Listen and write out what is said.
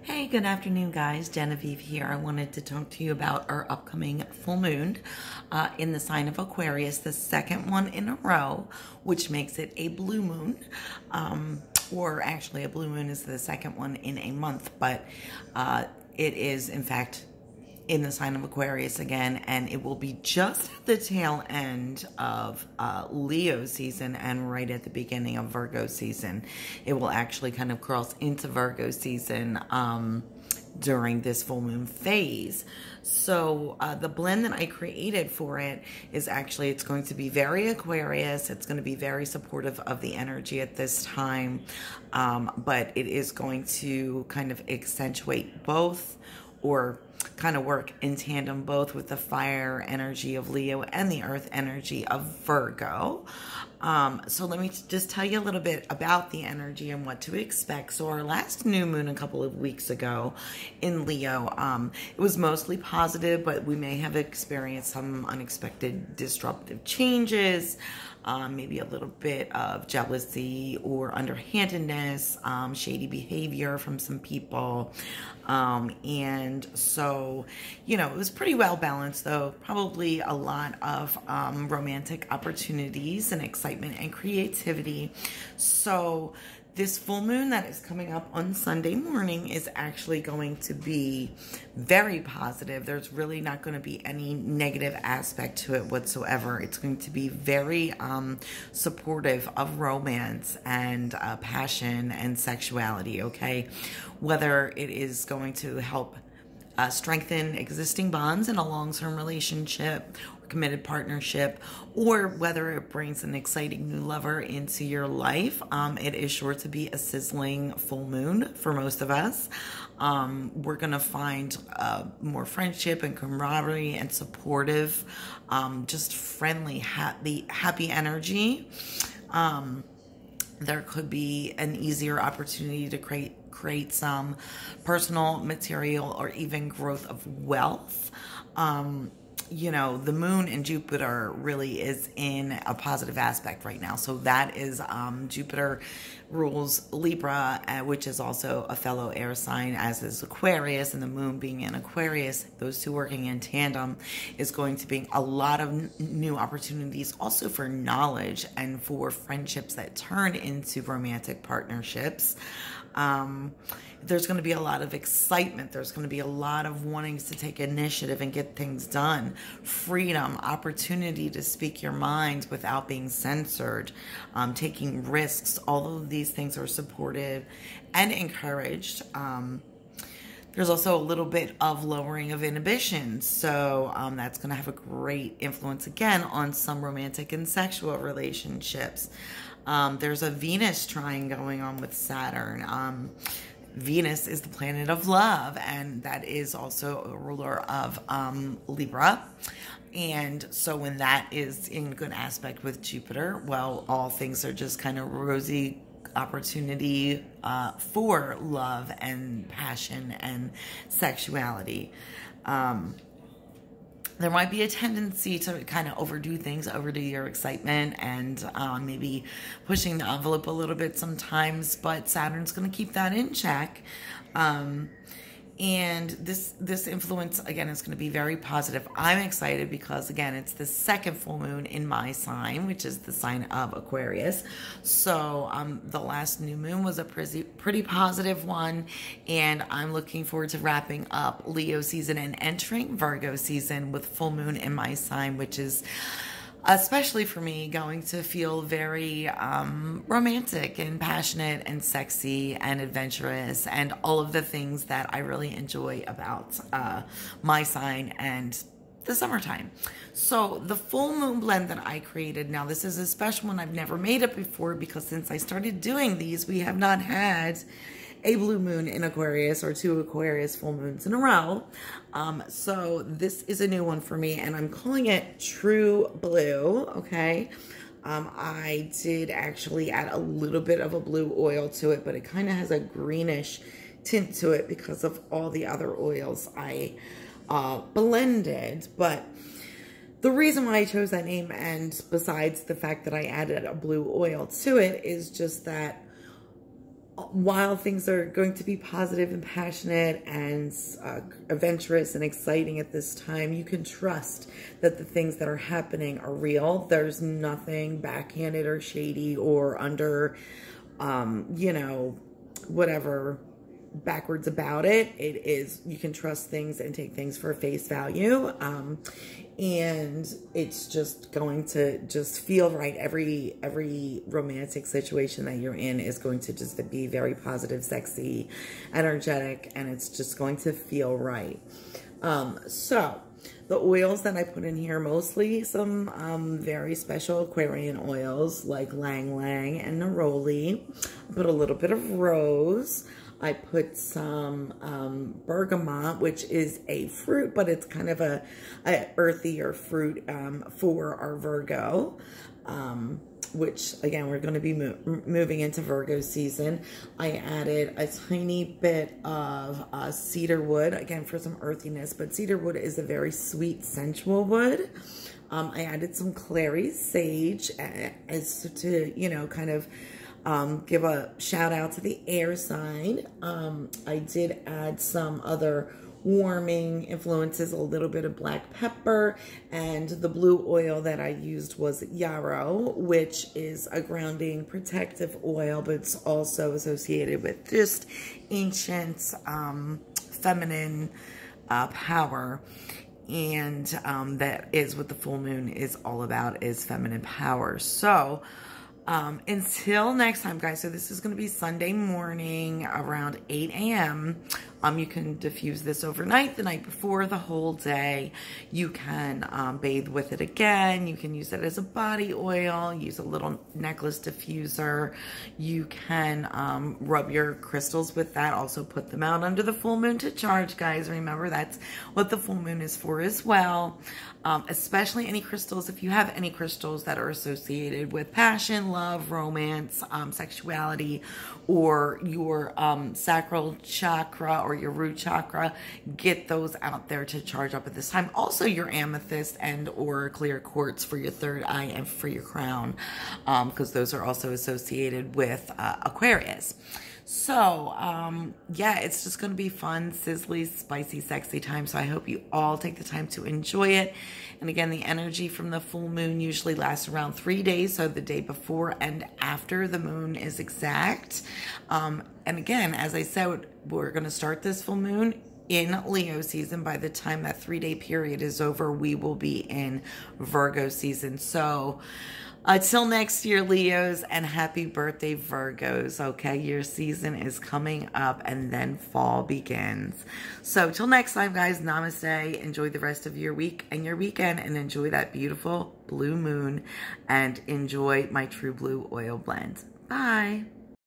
Hey, good afternoon, guys. Genevieve here. I wanted to talk to you about our upcoming full moon in the sign of Aquarius, the second one in a row, which makes it a blue moon. Or actually, a blue moon is the second one in a month, but it is, in fact, in the sign of Aquarius again, and it will be just at the tail end of Leo season and right at the beginning of Virgo season. It will actually kind of cross into Virgo season during this full moon phase. So the blend that I created for it is actually, it's going to be very Aquarius. It's going to be very supportive of the energy at this time, but it is going to kind of accentuate both, or kind of work in tandem both with the fire energy of Leo and the earth energy of Virgo. So let me just tell you a little bit about the energy and what to expect. So our last new moon a couple of weeks ago in Leo, it was mostly positive, but we may have experienced some unexpected disruptive changes, maybe a little bit of jealousy or underhandedness, shady behavior from some people. And so, you know, it was pretty well balanced, though. Probably a lot of romantic opportunities and excitement and creativity. So this full moon that is coming up on Sunday morning is actually going to be very positive. There's really not going to be any negative aspect to it whatsoever. It's going to be very supportive of romance and passion and sexuality, okay? Whether it is going to help strengthen existing bonds in a long-term relationship or committed partnership, or whether it brings an exciting new lover into your life. It is sure to be a sizzling full moon for most of us. We're going to find more friendship and camaraderie and supportive, just friendly, happy energy. There could be an easier opportunity to create some personal, material, or even growth of wealth. You know, the moon and Jupiter really is in a positive aspect right now. So that is, Jupiter rules Libra, which is also a fellow air sign, as is Aquarius, and the moon being in Aquarius, those two working in tandem is going to be a lot of new opportunities also for knowledge and for friendships that turn into romantic partnerships. There's going to be a lot of excitement. There's going to be a lot of wanting to take initiative and get things done. Freedom, opportunity to speak your mind without being censored, taking risks. All of these things are supported and encouraged. There's also a little bit of lowering of inhibition. So that's going to have a great influence again on some romantic and sexual relationships. There's a Venus trine going on with Saturn. Venus is the planet of love, and that is also a ruler of Libra. And so when that is in good aspect with Jupiter, well, all things are just kind of rosy opportunity for love and passion and sexuality. There might be a tendency to kind of overdo things, overdo your excitement, and maybe pushing the envelope a little bit sometimes, but Saturn's going to keep that in check. And this influence, again, is going to be very positive. I'm excited because, again, it's the second full moon in my sign, which is the sign of Aquarius. So the last new moon was a pretty positive one, and I'm looking forward to wrapping up Leo season and entering Virgo season with full moon in my sign, which is, especially for me, going to feel very romantic and passionate and sexy and adventurous and all of the things that I really enjoy about my sign and the summertime. So the full moon blend that I created, now this is a special one. I've never made it before because since I started doing these, we have not had a blue moon in Aquarius or two Aquarius full moons in a row. So this is a new one for me, and I'm calling it True Blue, okay? I did actually add a little bit of a blue oil to it, but it kind of has a greenish tint to it because of all the other oils I blended. But the reason why I chose that name, and besides the fact that I added a blue oil to it, is just that while things are going to be positive and passionate and adventurous and exciting at this time, you can trust that the things that are happening are real. There's nothing backhanded or shady or under, you know, whatever backwards about it. It is, you can trust things and take things for face value. And it's just going to just feel right. Every romantic situation that you're in is going to just be very positive, sexy, energetic, and it's just going to feel right. So the oils that I put in here, mostly some very special Aquarian oils like Lang Lang and Neroli. I put a little bit of rose. I put some bergamot, which is a fruit, but it's kind of a earthier fruit for our Virgo, which, again, we're going to be moving into Virgo season. I added a tiny bit of cedar wood, again, for some earthiness, but cedar wood is a very sweet, sensual wood. I added some clary sage as to, you know, kind of give a shout out to the air sign. I did add some other warming influences, a little bit of black pepper, and the blue oil that I used was yarrow, which is a grounding protective oil, but it's also associated with just ancient feminine power. And that is what the full moon is all about, is feminine power. So until next time, guys, so this is going to be Sunday morning around 8 a.m. You can diffuse this overnight, the night before, the whole day. You can bathe with it again. You can use it as a body oil, use a little necklace diffuser. You can rub your crystals with that. Also put them out under the full moon to charge, guys. Remember, that's what the full moon is for as well. Especially any crystals, if you have any crystals that are associated with passion, love, romance, sexuality, or your sacral chakra or your root chakra, get those out there to charge up at this time. Also your amethyst and or clear quartz for your third eye and for your crown, because those are also associated with Aquarius. So, yeah, it's just going to be fun, sizzly, spicy, sexy time. So I hope you all take the time to enjoy it. And again, the energy from the full moon usually lasts around 3 days. So the day before and after the moon is exact. And again, as I said, we're going to start this full moon in Leo season. By the time that 3-day period is over, we will be in Virgo season. So until next year, Leos, and happy birthday, Virgos, okay? Your season is coming up, and then fall begins. So till next time, guys, namaste. Enjoy the rest of your week and your weekend, and enjoy that beautiful blue moon, and enjoy my True Blue oil blend. Bye.